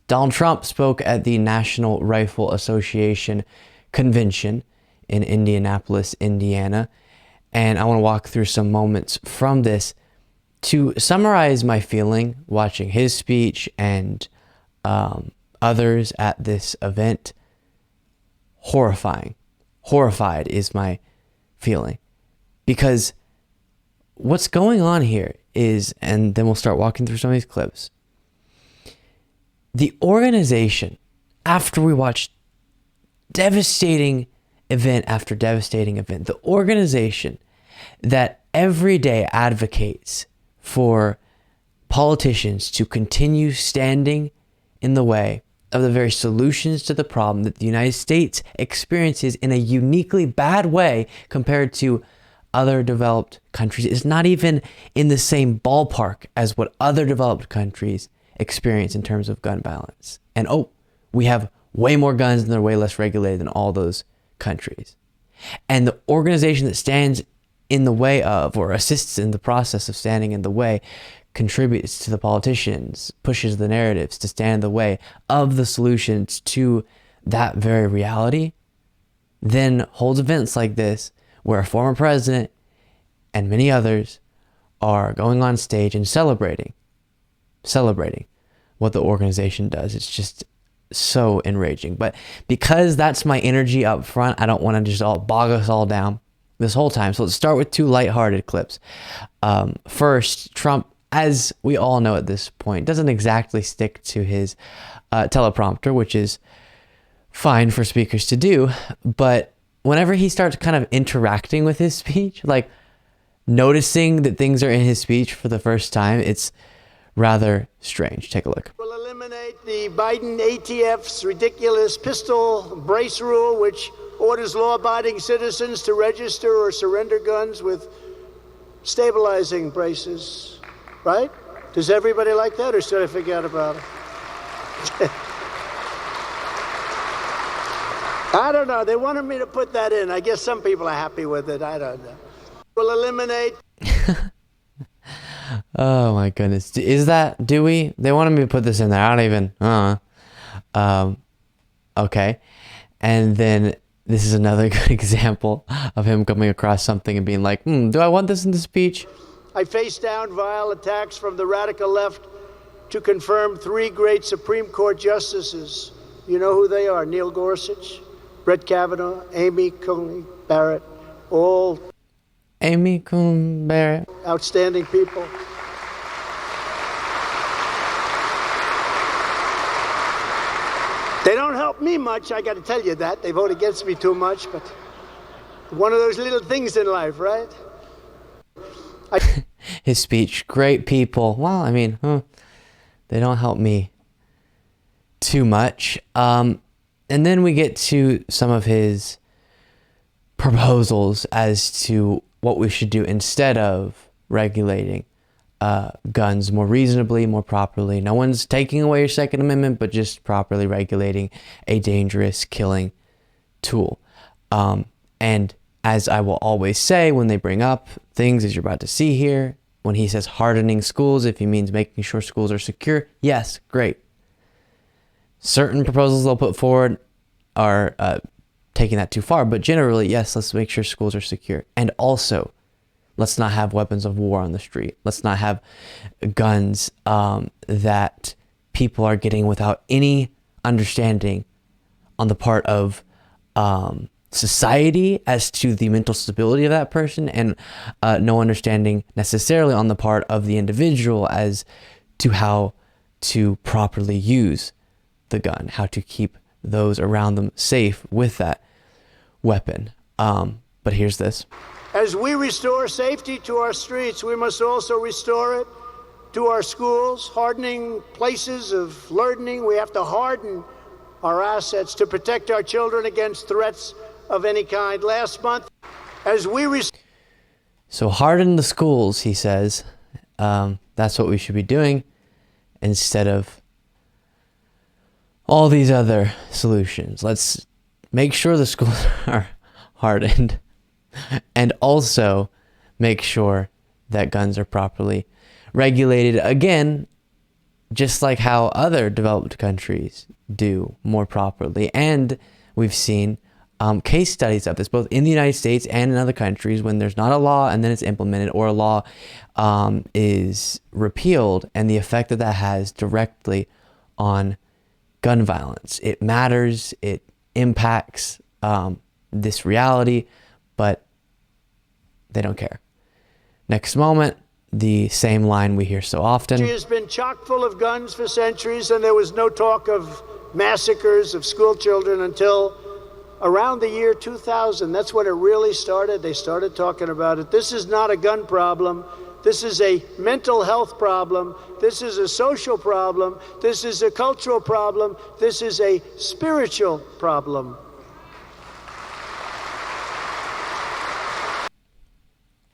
Donald Trump spoke at the National Rifle Association convention in Indianapolis, Indiana. And I want to walk through some moments from this to summarize my feeling watching his speech and others at this event. Horrifying. Horrified is my feeling. Because what's going on here is, and then we'll start walking through some of these clips, the organization, after we watch devastating event after devastating event, the organization that every day advocates for politicians to continue standing in the way of the very solutions to the problem that the United States experiences in a uniquely bad way compared to other developed countries, is not even in the same ballpark as what other developed countries experience in terms of gun violence. And we have way more guns and they're way less regulated than all those countries. And the organization that stands in the way of, or assists in the process of standing in the way, contributes to the politicians, pushes the narratives to stand in the way of the solutions to that very reality, then holds events like this where a former president and many others are going on stage and celebrating what the organization does. It's just so enraging. But because that's my energy up front, I don't want to just bog us all down this whole time. So let's start with two lighthearted clips. First, Trump, as we all know at this point, doesn't exactly stick to his teleprompter, which is fine for speakers to do. But whenever he starts kind of interacting with his speech, like noticing that things are in his speech for the first time, it's rather strange. Take a look. We'll eliminate the Biden ATF's ridiculous pistol brace rule, which orders law-abiding citizens to register or surrender guns with stabilizing braces. Right? Does everybody like that, or should I forget about it? I don't know. They wanted me to put that in. I guess some people are happy with it. I don't know. We'll eliminate... Oh my goodness. Do we? They wanted me to put this in there. I don't even, okay. And then this is another good example of him coming across something and being like, do I want this in the speech? I face down vile attacks from the radical left to confirm three great Supreme Court justices. You know who they are: Neil Gorsuch, Brett Kavanaugh, Amy Coney Barrett, all Amy Coney Barrett. Outstanding people. They don't help me much, I got to tell you that. They vote against me too much, but one of those little things in life, right? His speech, great people. Well, I mean, they don't help me too much. And then we get to some of his proposals as to what we should do instead of regulating guns more reasonably, more properly. No one's taking away your Second Amendment, but just properly regulating a dangerous killing tool. And as I will always say when they bring up things, as you're about to see here, when he says hardening schools, if he means making sure schools are secure, yes, great. Certain proposals they'll put forward are taking that too far, but generally, yes, let's make sure schools are secure. And also, let's not have weapons of war on the street. Let's not have guns that people are getting without any understanding on the part of society as to the mental stability of that person, and no understanding necessarily on the part of the individual as to how to properly use the gun, how to keep those around them safe with that weapon. But here's this. As we restore safety to our streets, we must also restore it to our schools, hardening places of learning. We have to harden our assets to protect our children against threats of any kind. Last month, as we So harden the schools, he says. That's what we should be doing instead of all these other solutions. Let's make sure the schools are hardened and also make sure that guns are properly regulated. Again, just like how other developed countries do more properly. And we've seen case studies of this, both in the United States and in other countries, when there's not a law and then it's implemented, or a law is repealed, and the effect that has directly on gun violence. It matters, it impacts this reality, but they don't care. Next moment, the same line we hear so often. It has been chock full of guns for centuries, and there was no talk of massacres of school children until around the year 2000. That's when it really started. They started talking about it. This is not a gun problem. This is a mental health problem. This is a social problem. This is a cultural problem. This is a spiritual problem.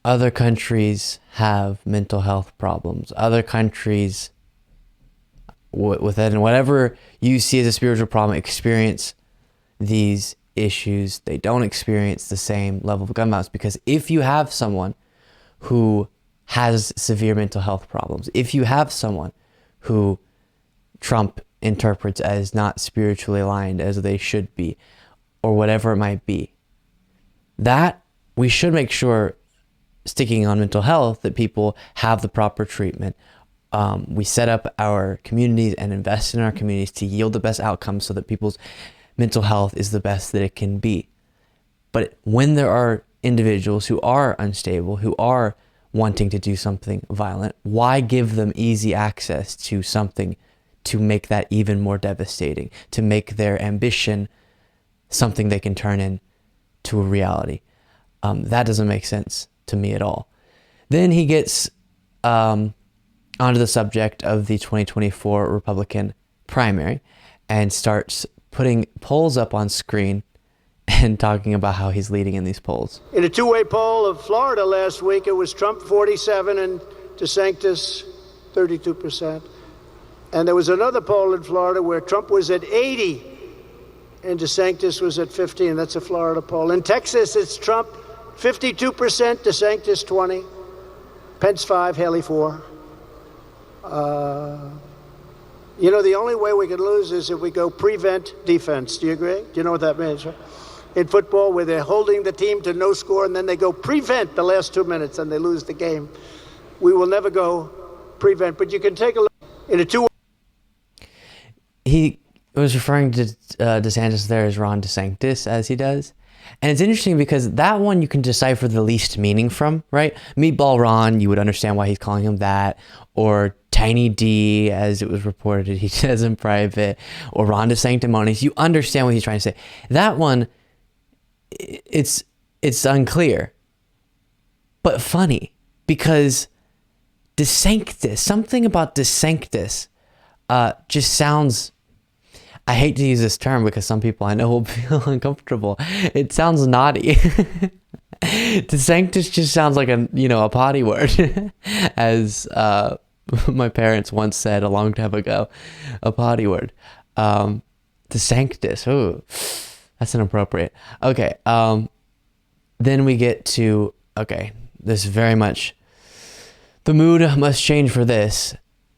Other countries have mental health problems. Other countries, within whatever you see as a spiritual problem, experience these issues. They don't experience the same level of gun violence, because if you have someone who has severe mental health problems, if you have someone who Trump interprets as not spiritually aligned as they should be, or whatever it might be, that we should make sure, sticking on mental health, that people have the proper treatment. We set up our communities and invest in our communities to yield the best outcomes so that people's mental health is the best that it can be. But when there are individuals who are unstable, who are wanting to do something violent, why give them easy access to something to make that even more devastating, to make their ambition something they can turn into a reality? That doesn't make sense to me at all. Then he gets onto the subject of the 2024 Republican primary and starts putting polls up on screen and talking about how he's leading in these polls. In a two-way poll of Florida last week, it was Trump 47 and DeSantis 32%. And there was another poll in Florida where Trump was at 80 and DeSantis was at 15. That's a Florida poll. In Texas, it's Trump 52%, DeSantis 20, Pence 5, Haley 4. You know, the only way we could lose is if we go prevent defense. Do you agree? Do you know what that means, right? In football, where they're holding the team to no score, and then they go prevent the last 2 minutes, and they lose the game. We will never go prevent, but you can take a look in a two. He was referring to DeSantis there as Ron DeSantis, as he does. And it's interesting because that one you can decipher the least meaning from, right? Meatball Ron, you would understand why he's calling him that. Or Tiny D, as it was reported he says in private. Or Ron DeSanctimonious. You understand what he's trying to say. That one, it's unclear. But funny. Because DeSanctis, something about DeSanctis just sounds... I hate to use this term because some people I know will feel uncomfortable. It sounds naughty. DeSanctis just sounds like a potty word, as my parents once said a long time ago, a potty word. DeSanctis, ooh, that's inappropriate. Okay, then we get to, this very much, the mood must change for this.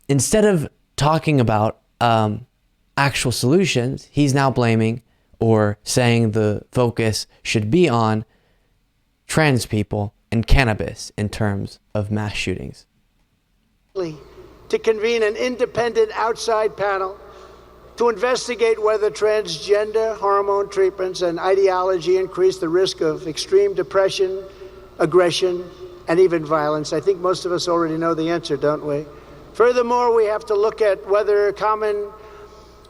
Instead of talking about actual solutions, he's now blaming or saying the focus should be on trans people and cannabis in terms of mass shootings. To convene an independent outside panel to investigate whether transgender hormone treatments and ideology increase the risk of extreme depression, aggression, and even violence. I think most of us already know the answer, don't we? Furthermore, we have to look at whether common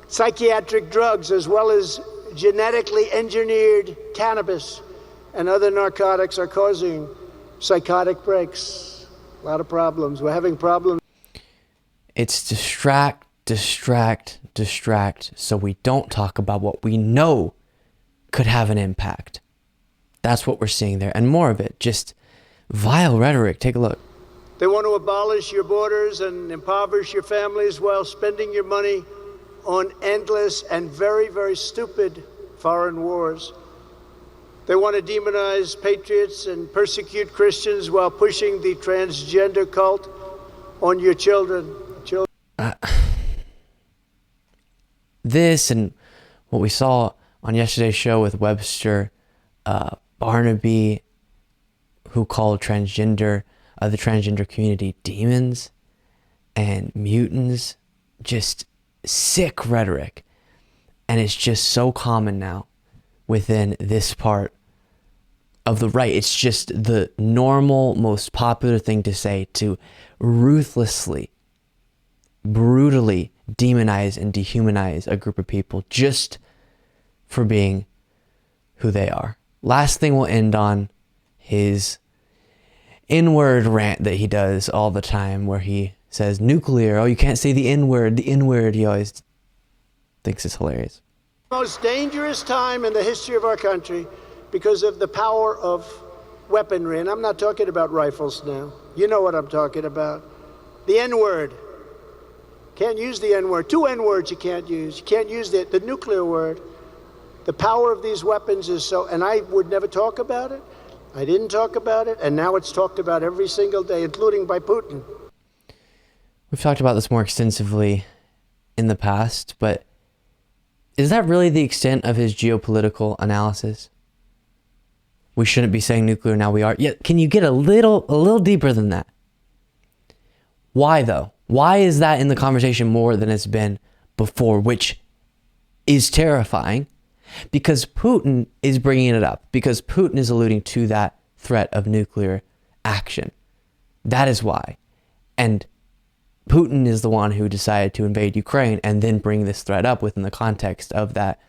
psychiatric drugs, as well as genetically engineered cannabis and other narcotics, are causing psychotic breaks. A lot of problems. We're having problems. It's distract, so we don't talk about what we know could have an impact. That's what we're seeing there. And more of it, just vile rhetoric. Take a look. They want to abolish your borders and impoverish your families while spending your money on endless and very, very stupid foreign wars. They want to demonize patriots and persecute Christians while pushing the transgender cult on your children. this and what we saw on yesterday's show with Webster Barnaby, who called the transgender community demons and mutants, just sick rhetoric. And it's just so common now within this part of the right. It's just the normal, most popular thing to say, to ruthlessly, brutally demonize and dehumanize a group of people just for being who they are. Last thing we'll end on his N-word rant that he does all the time, where he says nuclear. Oh, you can't say the N-word. The N-word, he always thinks is hilarious. Most dangerous time in the history of our country because of the power of weaponry. And I'm not talking about rifles now. You know what I'm talking about. The N-word. Can't use the N-word. 2 N-words you can't use. You can't use the nuclear word. The power of these weapons is so, and I would never talk about it. I didn't talk about it, and now it's talked about every single day, including by Putin. We've talked about this more extensively in the past, but is that really the extent of his geopolitical analysis? We shouldn't be saying nuclear, now we are. Yeah, can you get a little deeper than that? Why though? Why is that in the conversation more than it's been before, which is terrifying? Because Putin is bringing it up, because Putin is alluding to that threat of nuclear action. That is why. And Putin is the one who decided to invade Ukraine and then bring this threat up within the context of that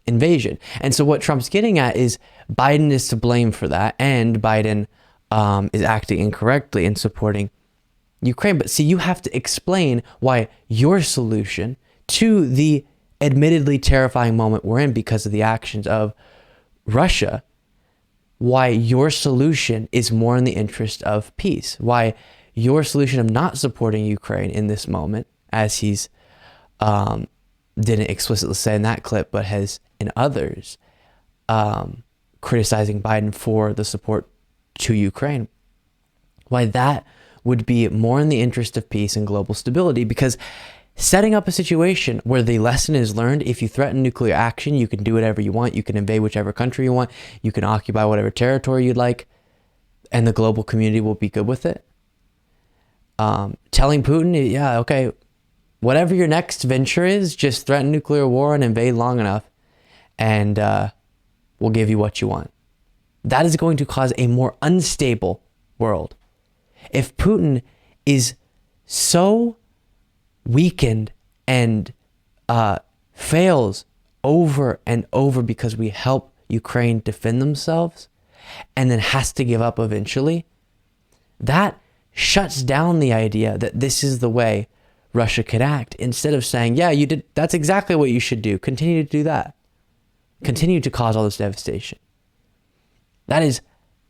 invasion. And so what Trump's getting at is Biden is to blame for that, and Biden is acting incorrectly in supporting Ukraine. But see, you have to explain why your solution to the admittedly terrifying moment we're in because of the actions of Russia, why your solution is more in the interest of peace, why your solution of not supporting Ukraine in this moment, as he's didn't explicitly say in that clip, but has in others, criticizing Biden for the support to Ukraine, why that would be more in the interest of peace and global stability. Because setting up a situation where the lesson is learned, if you threaten nuclear action, you can do whatever you want, you can invade whichever country you want, you can occupy whatever territory you'd like, and the global community will be good with it. Telling Putin, yeah, okay, whatever your next venture is, just threaten nuclear war and invade long enough, and we'll give you what you want. That is going to cause a more unstable world. If Putin is so weakened and fails over and over because we help Ukraine defend themselves and then has to give up eventually, that shuts down the idea that this is the way Russia could act. Instead of saying, yeah, you did, that's exactly what you should do. Continue to do that. Continue to cause all this devastation. That is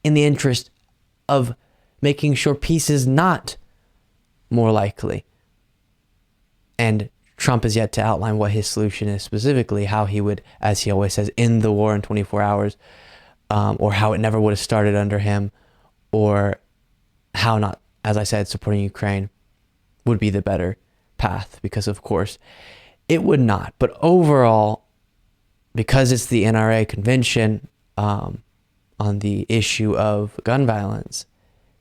in the interest of making sure peace is not more likely. And Trump has yet to outline what his solution is specifically, how he would, as he always says, end the war in 24 hours, or how it never would have started under him, or how not, as I said, supporting Ukraine would be the better path, because of course it would not. But overall, because it's the NRA convention on the issue of gun violence,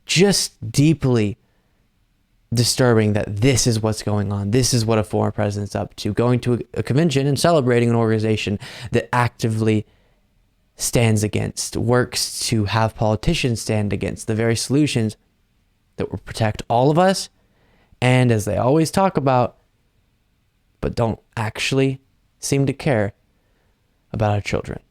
just deeply disturbing that this is what's going on. This is what a former president's up to, going to a convention and celebrating an organization that actively stands against, works to have politicians stand against the very solutions that will protect all of us, and as they always talk about, but don't actually seem to care about our children.